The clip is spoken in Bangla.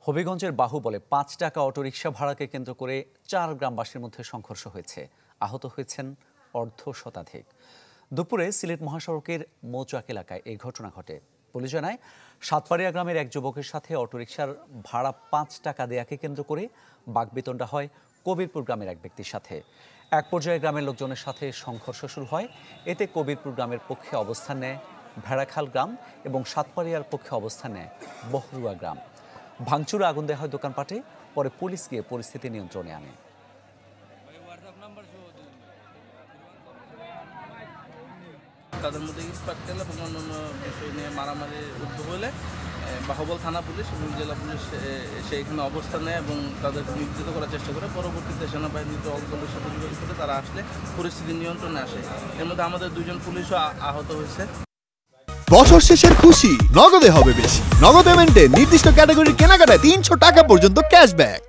হবিগঞ্জের বাহুবলে ৫ টাকা অটোরিকশা ভাড়াকে কেন্দ্র করে ৪ গ্রামবাসীর মধ্যে সংঘর্ষ হয়েছে। আহত হয়েছেন অর্ধ শতাধিক। দুপুরে সিলেট মহাসড়কের মৌচাক এলাকায় এই ঘটনা ঘটে। পুলিশ জানায়, সাতপাড়িয়া গ্রামের এক যুবকের সাথে অটোরিকশার ভাড়া ৫ টাকা দেয়াকে কেন্দ্র করে বাকবিতণ্ডা হয় কবিরপুর গ্রামের এক ব্যক্তির সাথে। এক পর্যায়ে গ্রামের লোকজনের সাথে সংঘর্ষ শুরু হয়। এতে কবিরপুর গ্রামের পক্ষে অবস্থান নেয় ভেড়াখাল গ্রাম এবং সাতপাড়িয়ার পক্ষে অবস্থান নেয় বহরুয়া গ্রাম। ভাঙচুরে আগুন দেওয়া হয় দোকানপাটে। পরে পুলিশ গিয়ে পরিস্থিতি নিয়ন্ত্রণে আনে। তাদের মধ্যে ইস্পাটকেল এবং অন্যান্য বিষয় নিয়ে মারামারি উদ্ভব হলে বাহুবল থানা পুলিশ এবং জেলা পুলিশ সেইখানে অবস্থান নেয় এবং তাদেরকে নিয়ন্ত্রিত করার চেষ্টা করে। পরবর্তীতে সেনাবাহিনীর দলের সাথে যোগাযোগ করে তারা আসলে পরিস্থিতি নিয়ন্ত্রণে আসে। এর মধ্যে আমাদের 2 জন পুলিশও আহত হয়েছে। বছর শেষের খুশি নগদে হবে বেশি। নগদ পেমেন্টে নির্দিষ্ট ক্যাটাগরির কেনাকাটায় ৩০০ টাকা পর্যন্ত ক্যাশব্যাক।